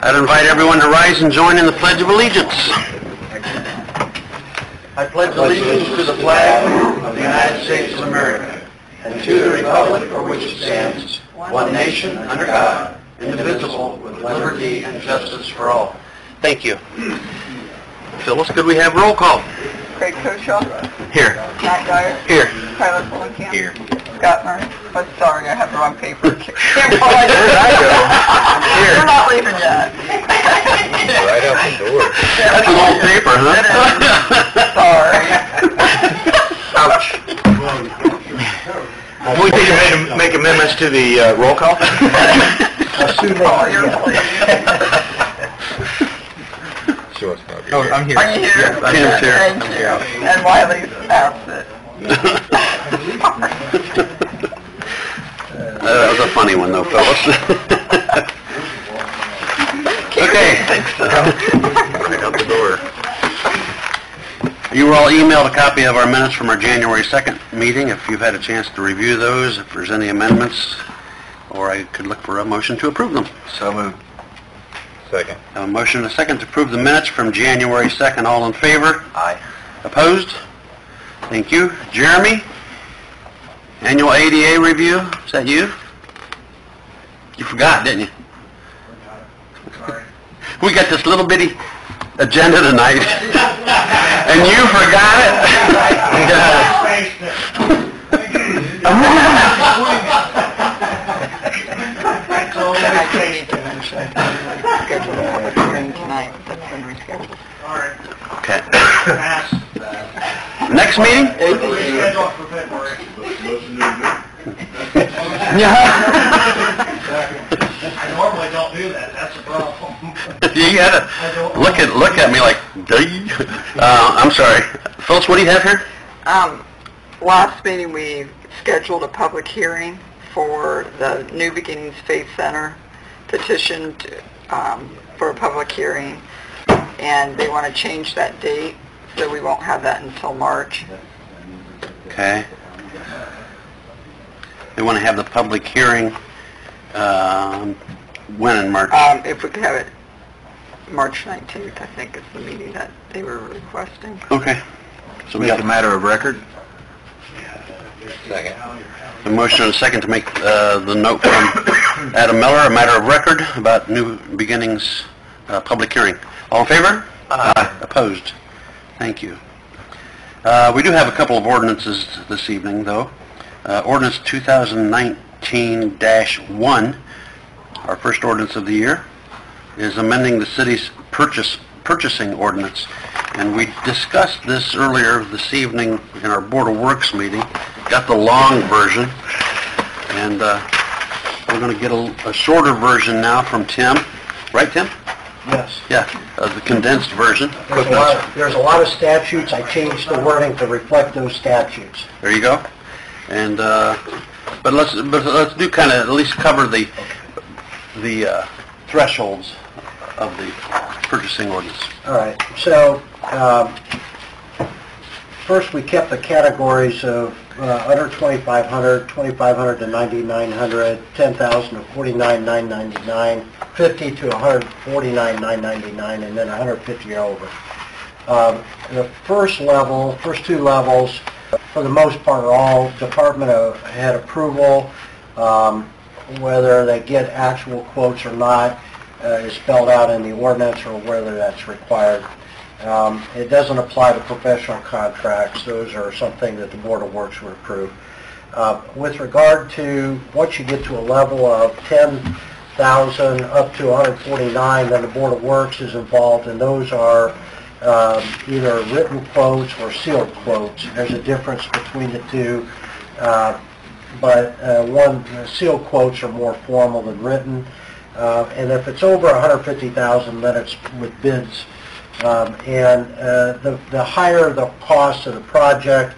I'd invite everyone to rise and join in the Pledge of Allegiance. I pledge allegiance to the flag of the United States of America and to the republic for which it stands, one nation, under God, indivisible, with liberty and justice for all. Thank you. Phyllis, could we have roll call? Craig Koshaw. Here. Matt Dyer. Here. Tyler Fulenkamp. Here. Scott Murray. Oh, sorry, I have the wrong paper. Where did I go? Here. You're not leaving yet. Right out the door. That's an old paper, huh? Sorry. Ouch. We need to make amendments to the roll call? Oh, you're Sure, it's not good. Oh, I'm here. Are you here? Yes, I'm here. Thank you. And Wiley's absent. That was a funny one, though, Phyllis. Okay. Right out the door. You were all emailed a copy of our minutes from our January 2nd meeting. If you've had a chance to review those, if there's any amendments, or I could look for a motion to approve them. So moved. Second. A motion and a second to approve the minutes from January 2nd. All in favor? Aye. Opposed? Thank you. Jeremy? Annual ADA review? Is that you? You forgot, didn't you? We got this little bitty agenda tonight, and you forgot it? Tonight. That's been rescheduled. Okay. Next meeting? I normally don't do that, that's the problem. You gotta look at me like, I'm sorry. Phyllis, what do you have here? Last meeting we scheduled a public hearing for the New Beginnings Faith Center petition for a public hearing, and they want to change that date, so we won't have that until March. Okay. They want to have the public hearing, when in March? If we could have it March 19th, I think is the meeting that they were requesting. Okay. So we got a matter of record? Second. a motion and a second to make the note from Adam Miller, a matter of record about New Beginnings public hearing. All in favor? Aye. Opposed? Thank you. We do have a couple of ordinances this evening, though. Ordinance 2019-1, our first ordinance of the year, is amending the city's purchasing ordinance. And we discussed this earlier this evening in our Board of Works meeting. Got the long version, and we're going to get a shorter version now from Tim. Right, Tim? Yes. Yeah, the condensed version. There's a lot of statutes. I changed the wording to reflect those statutes. There you go. And but let's do kind of at least cover the thresholds of the purchasing ordinance. All right. So first we kept the categories of under 2,500, 2,500 to 9,900, 10,000 to 49,999, 50 to 149,999, and then 150 or over. The first two levels, for the most part, are all department head approval. Whether they get actual quotes or not is spelled out in the ordinance, or whether that's required. It doesn't apply to professional contracts. Those are something that the Board of Works would approve. With regard to once you get to a level of 10,000 up to 149, then the Board of Works is involved, and those are either written quotes or sealed quotes. There's a difference between the two, but sealed quotes are more formal than written. And if it's over 150,000, then it's with bids. The higher the cost of the project,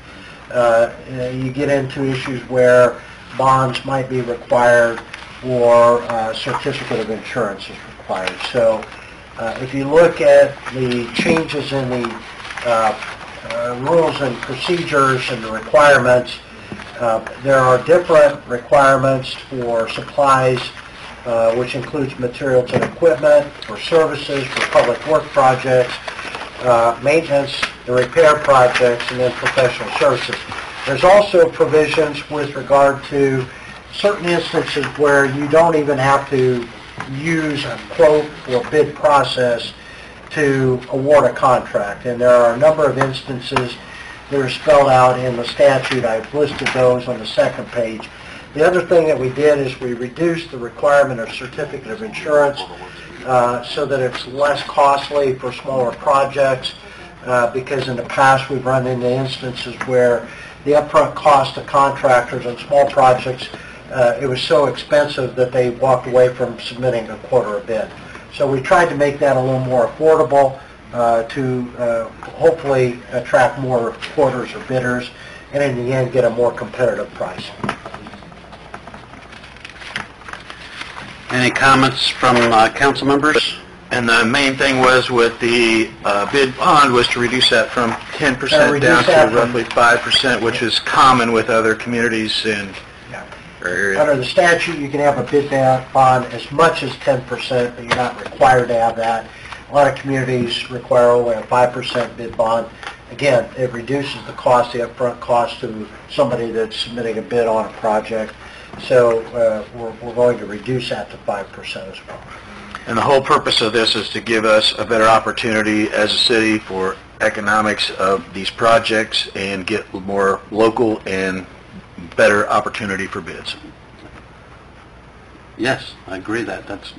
you get into issues where bonds might be required or a certificate of insurance is required. So if you look at the changes in the rules and procedures and the requirements, there are different requirements for supplies which includes materials and equipment for services, for public work projects, maintenance and repair projects, and then professional services. There's also provisions with regard to certain instances where you don't even have to use a quote or bid process to award a contract. And there are a number of instances that are spelled out in the statute. I've listed those on the second page. The other thing that we did is we reduced the requirement of certificate of insurance so that it's less costly for smaller projects because in the past we've run into instances where the upfront cost to contractors on small projects, it was so expensive that they walked away from submitting a quote or a bid. So we tried to make that a little more affordable to hopefully attract more quoters or bidders and in the end get a more competitive price. Any comments from council members? And the main thing was with the bid bond was to reduce that from 10% down to roughly 5%, which is common with other communities in our area. Under the statute, you can have a bid bond as much as 10%, but you're not required to have that. A lot of communities require only a 5% bid bond. Again, it reduces the cost, the upfront cost to somebody that's submitting a bid on a project. So we're going to reduce that to 5% as well. And the whole purpose of this is to give us a better opportunity as a city for economics of these projects and get more local and better opportunity for bids. Yes, I agree that. That's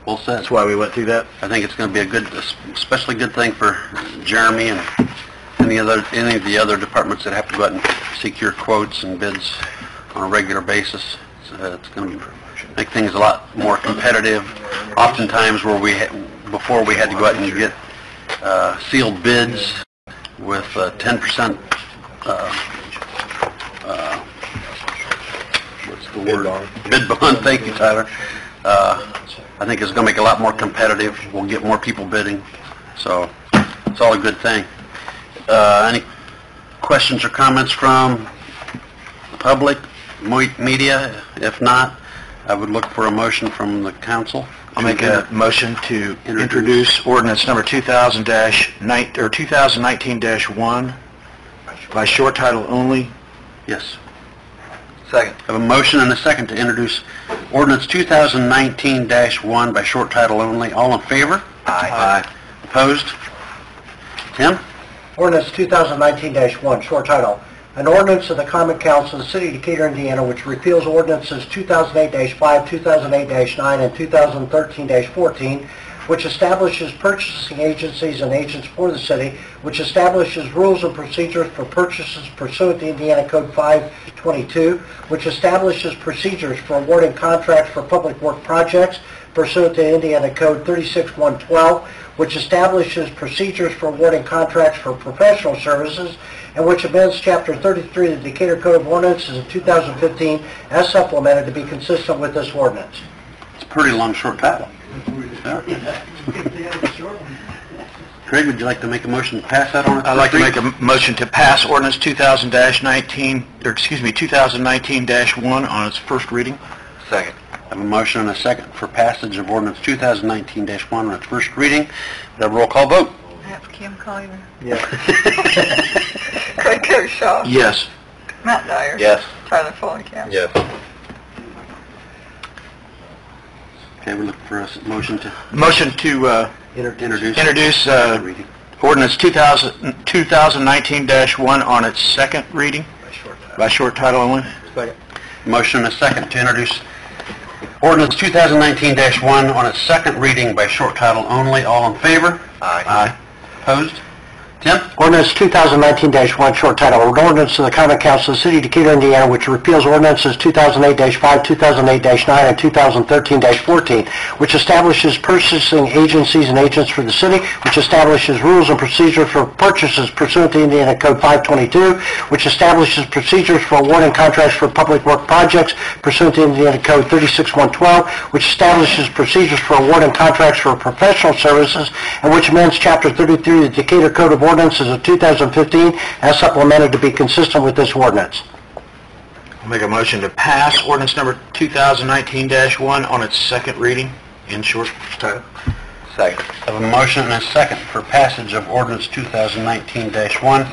well said. That's why we went through that. I think it's going to be a good, especially good thing for Jeremy and any of the other departments that have to go out and secure quotes and bids on a regular basis. It's going to make things a lot more competitive. Oftentimes, where before we had to go out and get sealed bids with 10%. What's the word? Bid bond. Thank you, Tyler. I think it's going to make it a lot more competitive. We'll get more people bidding, so it's all a good thing. Any questions or comments from the public, media? If not, I would look for a motion from the council. I'll make a motion to introduce ordinance number 2019-1 by short title only. Yes. Second. I have a motion and a second to introduce ordinance 2019-1 by short title only. All in favor? Aye. Opposed? Tim? Ordinance 2019-1, short title. An ordinance of the Common Council of the City of Decatur, Indiana, which repeals ordinances 2008-5, 2008-9, and 2013-14, which establishes purchasing agencies and agents for the city, which establishes rules and procedures for purchases pursuant to Indiana Code 522, which establishes procedures for awarding contracts for public work projects pursuant to Indiana Code 36112, which establishes procedures for awarding contracts for professional services, and which amends Chapter 33 of the Decatur Code of Ordinances of 2015 as supplemented to be consistent with this ordinance. It's a pretty long, short title. Craig, would you like to make a motion to pass that on? I'd like to make a motion to pass ordinance 2019-1 on its first reading. Second. I have a motion and a second for passage of ordinance 2019-1 on its first reading. The roll call vote. Have Kim Collier. Yes. Craig Koshaw. Yes. Matt Dyer. Yes. Tyler Fulenkamp. Yes. Okay, we look for a motion to Introduce. introduce ordinance 2019-1 on its second reading by short title only. Second. Motion and a second to introduce ordinance 2019-1 on its second reading by short title only. All in favor? Aye. Opposed? Tim? Ordinance 2019-1, short title, an ordinance of the Common Council of the City of Decatur, Indiana, which repeals ordinances 2008-5, 2008-9, and 2013-14, which establishes purchasing agencies and agents for the city, which establishes rules and procedures for purchases pursuant to Indiana Code 522, which establishes procedures for awarding contracts for public work projects pursuant to Indiana Code 36112, which establishes procedures for awarding contracts for professional services, and which amends Chapter 33 of the Decatur Code of Ordinances of 2015 as supplemented to be consistent with this ordinance. I'll make a motion to pass ordinance number 2019-1 on its second reading in short title. Second. I have a motion and a second for passage of ordinance 2019-1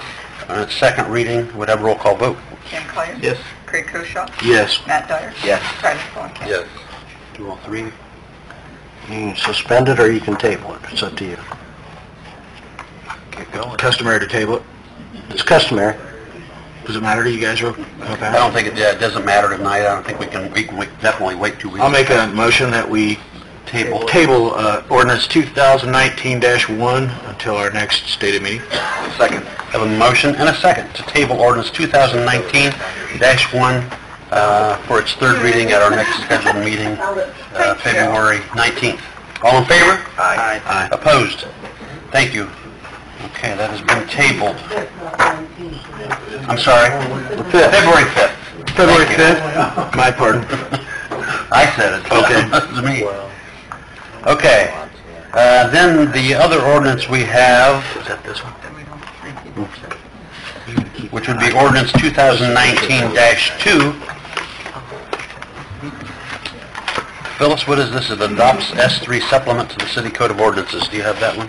on its second reading. Would have roll call vote. Cam Collier. Yes. Craig Koshaw. Yes. Matt Dyer. Yes. Tyler Fulenkamp. Yes. Do all three? You can suspend it or you can table it. It's up to you. Keep going. Customary to table it. It's customary. Does it matter to you guys? I don't think it doesn't matter tonight. I don't think we can definitely wait 2 weeks. I'll make a motion that we Table. ordinance 2019-1 until our next stated meeting. Second. I have a motion and a second to table ordinance 2019-1 for its third reading at our next scheduled meeting, February 19th. All in favor? Aye. Aye. Opposed? Thank you. Okay, that has been tabled. I'm sorry? February 5th. February Thank you. 5th? My pardon. I said it. Okay. That was me. Okay. Then the other ordinance we have, Is that this one? which would be ordinance 2019-2. Phyllis, what is this? It adopts S3 supplement to the City Code of Ordinances. Do you have that one?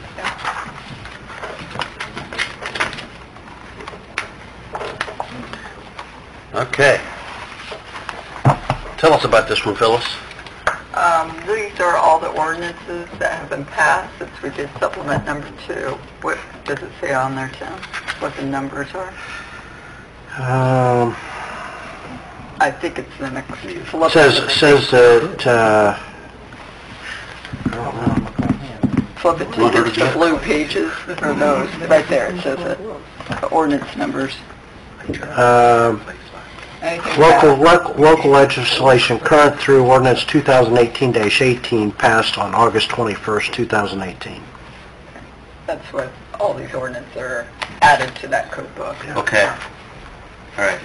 Okay. Tell us about this one, Phyllis. These are all the ordinances that have been passed since we did supplement number 2. What does it say on there, Tim? What the numbers are? I think it's in a... Says that, Flip it to just the blue pages, or those, right there, it says it. The ordinance numbers. Anything local legislation current through ordinance 2018-18 passed on August 21st, 2018. That's what all these ordinances are added to that code book. Okay. All right.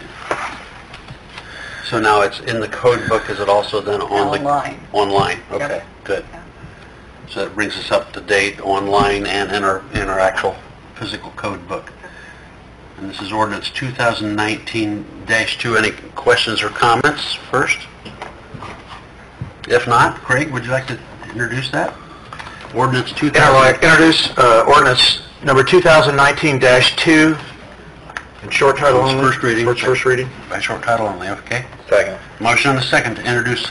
So now it's in the code book, is it also then on the... Online. Online, Yep. okay, good. Yeah. So that brings us up to date online and in our actual physical code book. And this is ordinance 2019-2. Any questions or comments first? If not, Craig, would you like to introduce that? Ordinance 2000... Introduce ordinance number 2019-2 in short title It's only. first reading. First reading. By short title only, okay? Second. Motion and a second to introduce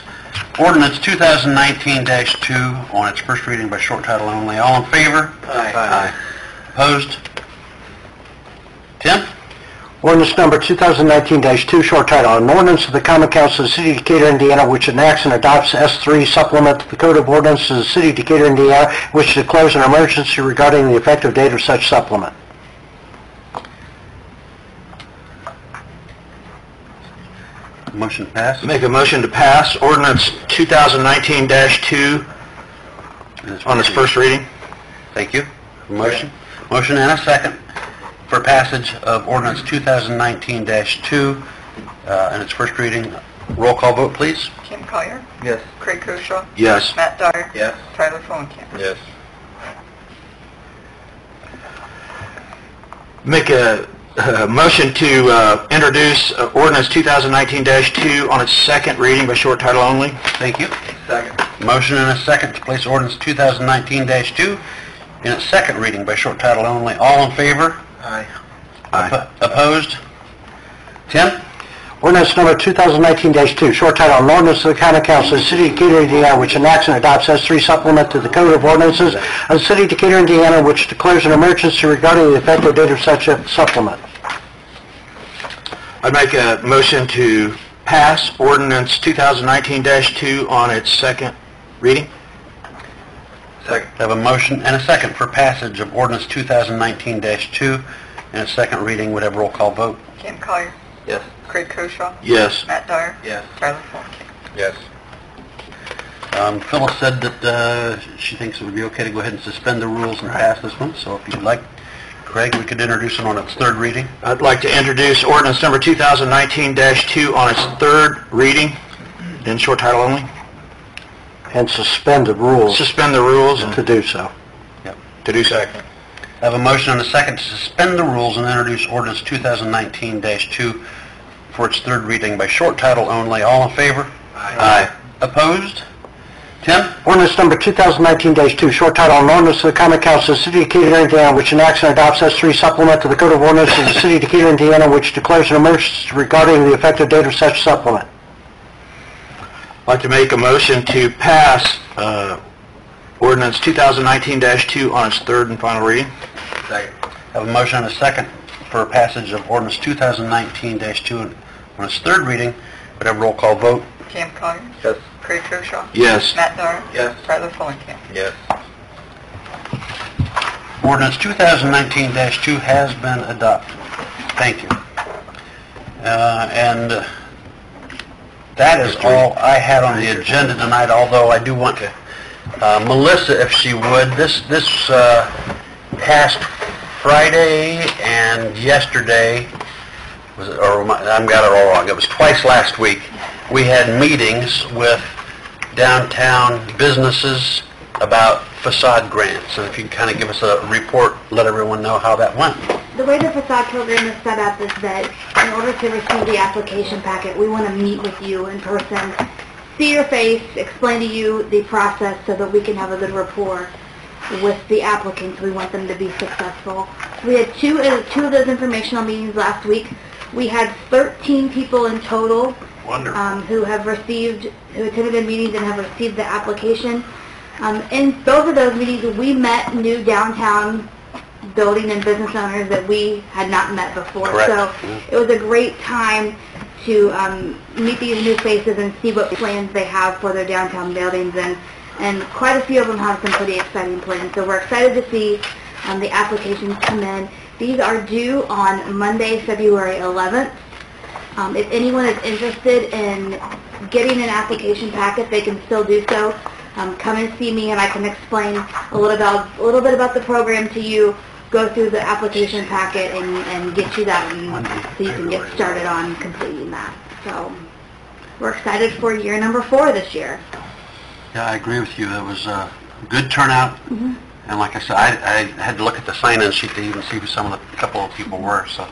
ordinance 2019-2 on its first reading by short title only. All in favor? Aye. Opposed? Tim? Ordinance number 2019-2, short title, an ordinance of the Common Council of the City of Decatur, Indiana, which enacts and adopts S3 supplement to the Code of Ordinances of the City of Decatur, Indiana, which declares an emergency regarding the effective date of such supplement. Motion passed. Make a motion to pass ordinance 2019-2 on its first reading. Thank you. Motion. Motion and a second for passage of ordinance 2019-2 in its first reading. Roll call vote, please. Kim Collier. Yes. Craig Koshaw. Yes. Matt Dyer. Yes. Tyler Fulenkamp. Yes. Make a motion to introduce ordinance 2019-2 on its second reading by short title only. Thank you. Second. Motion and a second to place ordinance 2019-2 in its second reading by short title only. All in favor? Aye. Opposed? Tim? Ordinance number 2019-2, short title, an ordinance of the Common Council of the City of Decatur, Indiana, which enacts and adopts S3 supplement to the Code of Ordinances of the City of Decatur, Indiana, which declares an emergency regarding the effective date of such a supplement. I'd make a motion to pass ordinance 2019-2 on its second reading. Second. I have a motion and a second for passage of ordinance 2019-2 in its second reading. Would have roll call vote. Kim Collier. Yes. Craig Koshaw. Yes. Matt Dyer. Yes. Tyler Fulenkamp. Yes. Phyllis said that she thinks it would be okay to go ahead and suspend the rules and pass this one. So if you'd like, Craig, we could introduce it on its third reading. I'd like to introduce ordinance number 2019-2 on its third reading in short title only. And suspend the rules Suspend the rules and to do so. Yep. to do so. I have a motion and a second to suspend the rules and introduce ordinance 2019-2 for its third reading by short title only. All in favor? Aye. Opposed? Tim? Ordinance number 2019-2, short title, an ordinance of the common council of the city of Decatur, Indiana, which enacts and adopts S3 supplement to the Code of Ordinances of the city of Decatur, Indiana, which declares an emergency regarding the effective date of such supplement. I'd like to make a motion to pass ordinance 2019-2 on its third and final reading. Second. Have a motion and a second for passage of ordinance 2019-2 on its third reading. Would have a roll call vote? Cam Collier. Yes. Craig Koshaw. Yes. Matt Dyer. Yes. Tyler Fulenkamp. Yes. Ordinance 2019-2 has been adopted. Thank you. And that is all I had on the agenda tonight, although I do want Melissa, if she would, this past Friday and yesterday, I've got it all wrong, it was twice last week, we had meetings with downtown businesses about facade grants. And if you can kind of give us a report, let everyone know how that went. The way the facade program is set up is that in order to receive the application packet, we want to meet with you in person, see your face, explain to you the process so that we can have a good rapport with the applicants. We want them to be successful. We had two of those informational meetings last week. We had 13 people in total who attended the meetings and have received the application. In both of those meetings, we met new downtown building and business owners that we had not met before. Correct. So it was a great time to meet these new faces and see what plans they have for their downtown buildings, and quite a few of them have some pretty exciting plans. So we're excited to see the applications come in. These are due on Monday, February 11th. If anyone is interested in getting an application packet, they can still do so. Come and see me, and I can explain a little bit about the program to you, go through the application packet, and get you that, so you can get started on completing that. So we're excited for year number 4 this year. Yeah, I agree with you. It was a good turnout. And like I said, I had to look at the sign-in sheet to even see who a couple of people were. So,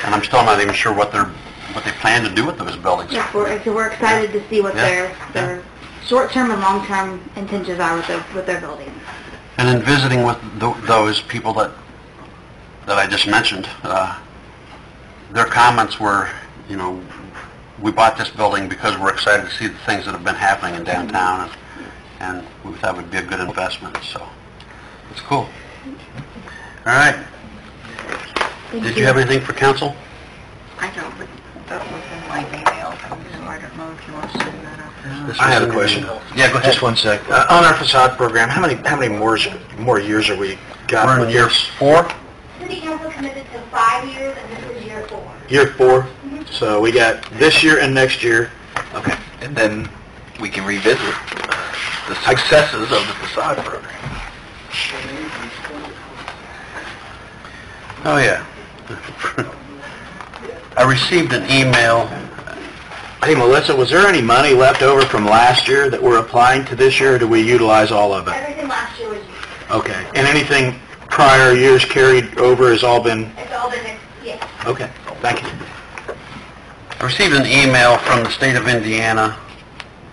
and I'm still not even sure what they plan to do with those buildings. Yeah, we're excited to see what their short-term and long-term intentions are with their buildings. And in visiting with those people that I just mentioned, their comments were, we bought this building because we're excited to see the things that have been happening in downtown, and we thought it would be a good investment. So it's cool. All right. Did you have anything for council? I don't, but that was in my email, so I don't know if you want to send that up. I have a question. Yeah, go ahead. Just one sec. On our facade program, how many more years are we got? We're in year 4. City Council committed to 5 years, and this is year 4. Year 4? So we got this year and next year. Okay, and then we can revisit the successes of the facade program. Oh, yeah. I received an email. Hey, Melissa, was there any money left over from last year that we're applying to this year, or do we utilize all of it? Everything last year was used. Okay. And anything prior years carried over has all been... It's all been, yeah. Okay, thank you. I received an email from the state of Indiana.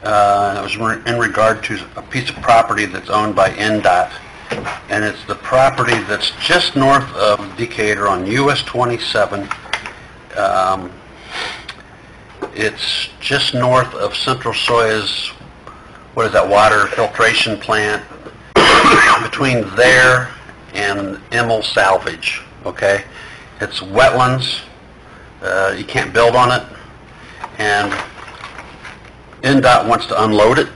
It was in regard to a piece of property that's owned by NDOT. And it's the property that's just north of Decatur on US 27. It's just north of Central Soya's, water filtration plant, between there and Immel Salvage, okay? It's wetlands, you can't build on it, and NDOT wants to unload it,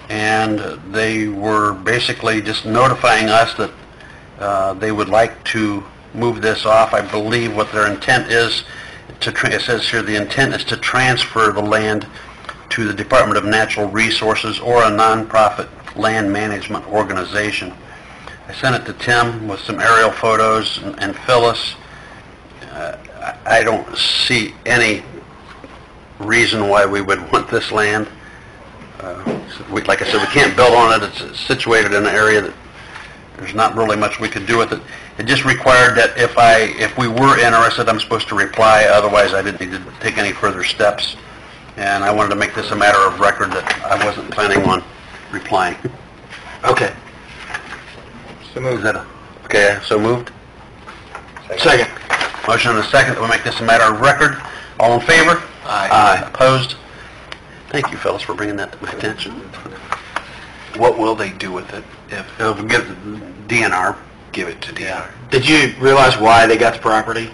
and they were basically just notifying us that they would like to move this off. I believe what their intent is, it says here, the intent is to transfer the land to the Department of Natural Resources or a nonprofit land management organization. I sent it to Tim with some aerial photos and Phyllis. I don't see any reason why we would want this land. Like I said, we can't build on it. It's situated in an area that There's not really much we could do with it. It just required that if we were interested, I'm supposed to reply, otherwise I didn't need to take any further steps. And I wanted to make this a matter of record that I wasn't planning on replying. Okay. So moved. Okay, so moved? Second. Motion and a second that we make this a matter of record. All in favor? Aye. Opposed? Thank you, fellas, for bringing that to my attention. What will they do with it if If we get the DNR. give it to DNR? Did you realize why they got the property?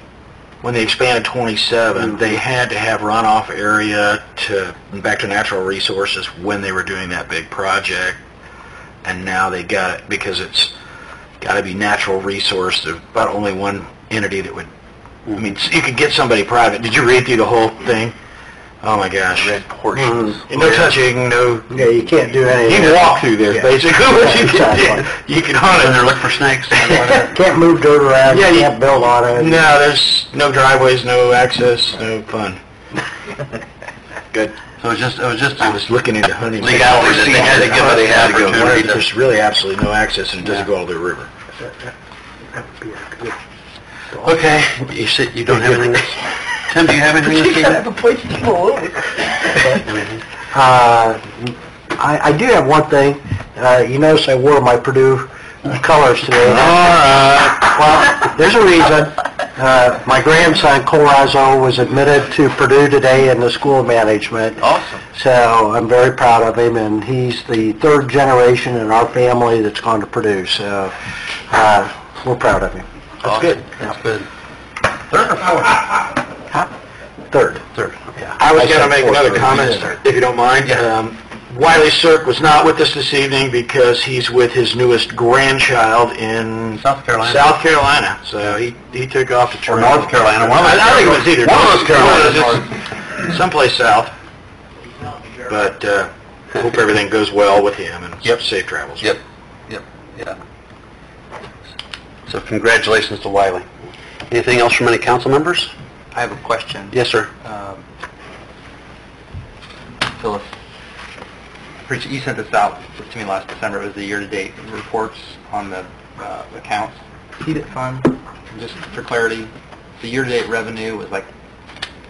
When they expanded 27, they had to have runoff area back to natural resources when they were doing that big project. And now they got it because it's got to be natural resource. There's about only one entity that would, I mean, you could get somebody private. Did you read through the whole thing? Oh my gosh. Red portions. No touching, no... Yeah, you can't do anything. You can walk through there, Yeah. basically. What you can do. You can hunt in there, look For snakes. Can't move dirt around, you Yeah, you- can't build on it. No, there's no driveways, no access, no fun. Good. So it was just I was looking into hunting. Legality that they had to give it the opportunity to... There's really absolutely no access, and it doesn't go all the river. Okay, you said you don't have anything else? Tim, do you have anything this evening? a place to go over. Anything? I do have one thing. You notice I wore my Purdue colors today. Well, there's a reason. My grandson, Corazo, was admitted to Purdue today in the school management. Awesome. So I'm very proud of him, and he's the third generation in our family that's gone to Purdue. So we're proud of him. That's good. That's good. Third or fourth? Third. Third, yeah. I was going said to make fourth, another but you comment, said if you don't mind. Wiley Cirque was not with us this evening because he's with his newest grandchild in South Carolina. South Carolina. So he took off to Or Toronto. North Carolina. One of those I think it was either One of those Carolinas, Carolinas. someplace south. But hope everything goes well with him and safe travels. Yep, yeah. So congratulations to Wiley. Anything else from any council members? I have a question. Yes, sir. Phyllis, you sent this out to me last December. It was the year-to-date reports on the accounts. CDIT fund, just for clarity, the year-to-date revenue was like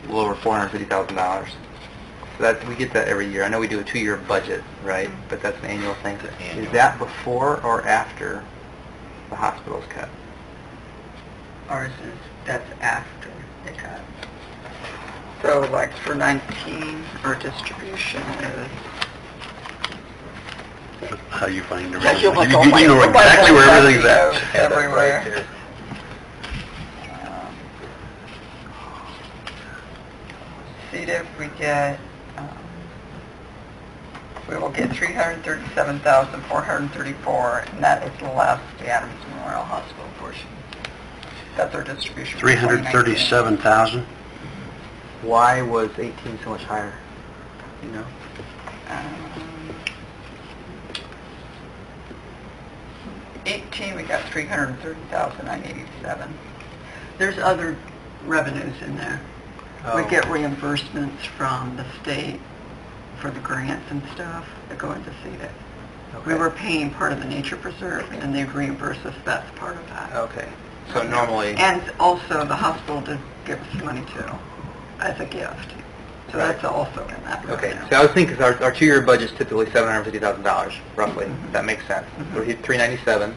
a little over $450,000. So that, we get that every year. I know we do a 2-year budget, right? But that's an annual thing. Is that before or after the hospital's cut? Ours is, that's after they cut. So like for 19, our distribution is... How you find the I feel like you all my- know exactly where everything's at. Everywhere. CDIP, we will get $337,434, and that is less the Adams Memorial Hospital portion. That's our distribution. for 2019. 337,000. Why was 18 so much higher? You know? 18, we got 330,987. There's other revenues in there. We get reimbursements from the state for the grants and stuff that go into CDIP. We were paying part of the nature preserve, and then they'd reimburse us, that's part of that. Okay. So normally... And also, the hospital did give us money too, as a gift. So that's also in that Okay, revenue. so I was thinking, because our 2-year budget's typically $750,000, roughly. That makes sense. So $397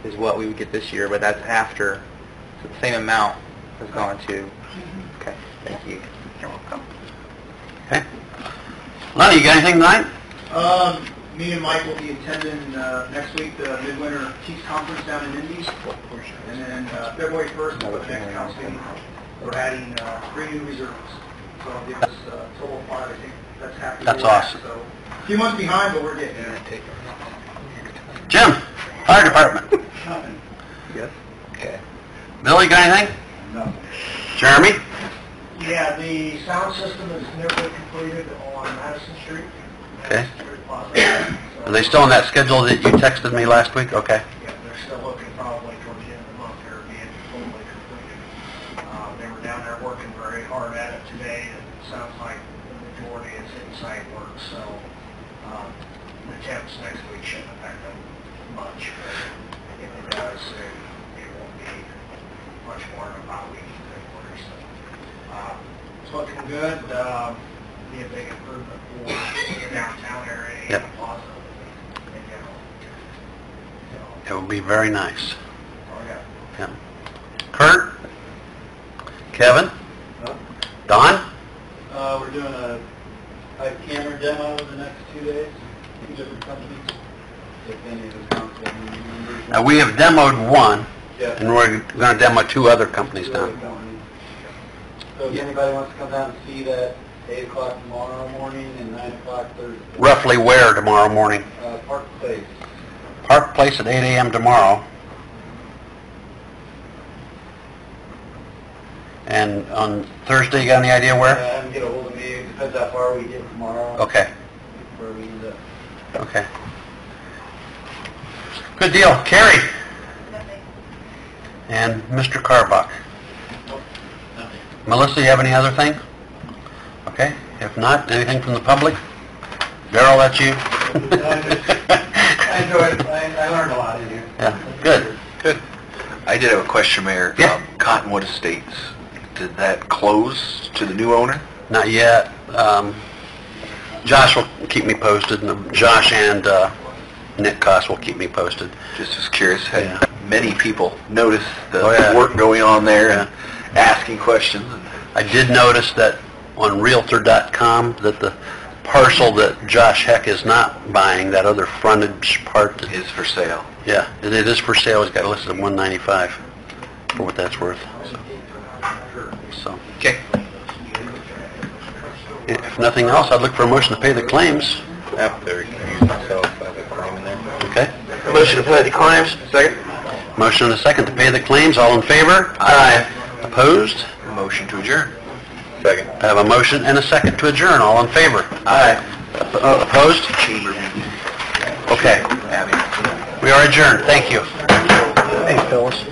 is what we would get this year, but that's after, so the same amount has gone to... Okay, thank you. You're welcome. Okay. Lonnie, you got anything tonight? Me and Mike will be attending next week the Midwinter Chiefs Conference down in Indies. And then February 1st, we'll have the next council meeting. We're adding 3 new reserves. So it'll give us a total of 5. I think that's half the That's year. awesome. So a few months behind, but we're getting there. Jim, fire department. Yes? Okay. Bill, you got anything? No. Jeremy? Yeah, the sound system is nearly completed on Madison Street. Okay. Are they still on that schedule that you texted me last week? Okay. Yeah, they're still looking probably towards the end of the month here being totally completed. They were down there working very hard at it today, and it sounds like the majority is inside work, so the temps next week shouldn't affect them much. good. Be a big improvement for the downtown area and Yep. the plaza in general. It would be very nice. Oh, yeah. Yeah. Kurt? Kevin? Don? We're doing a pipe camera demo the next 2 days, 2 different companies, if any of the council members. Now, we have demoed one, Yeah. and we're going to demo 2 other companies now. So if anybody wants to come down and see that, 8 o'clock tomorrow morning and 9 o'clock Thursday. Roughly where tomorrow morning? Park Place. Park Place at 8 a.m. tomorrow. And on Thursday, you got any idea where? Have them get a hold of me, it depends how far we get tomorrow. Okay, Where we end up. okay. Good deal. Carrie? And Mr. Carbach? Melissa, you have any other thing? Okay, if not, anything from the public? Darrell, that's you? I enjoyed it, I learned a lot in here. Yeah, good. Good. I did have a question, Mayor. Yeah. Cottonwood Estates, did that close to the new owner? Not yet. Josh will keep me posted, and Josh and Nick Koss will keep me posted. Just was curious, had Yeah. many people noticed the Oh, yeah. work going on there and asking questions. I did notice that on Realtor.com that the parcel that Josh Heck is not buying, that other frontage part, Is for sale. yeah, it is for sale. It's got it listed at $195 for what that's worth. So, Okay. if nothing else, I'd look for a motion to pay the claims. After recuse myself, I have a claim in there. Okay? Motion to pay the claims, second. Motion and a second to pay the claims. All in favor? Aye. Opposed? Motion to adjourn. Second. I have a motion and a second to adjourn. All in favor? Aye. Opposed? Chamber meeting. Okay. Abby. We are adjourned. Thank you. Thanks, Phyllis.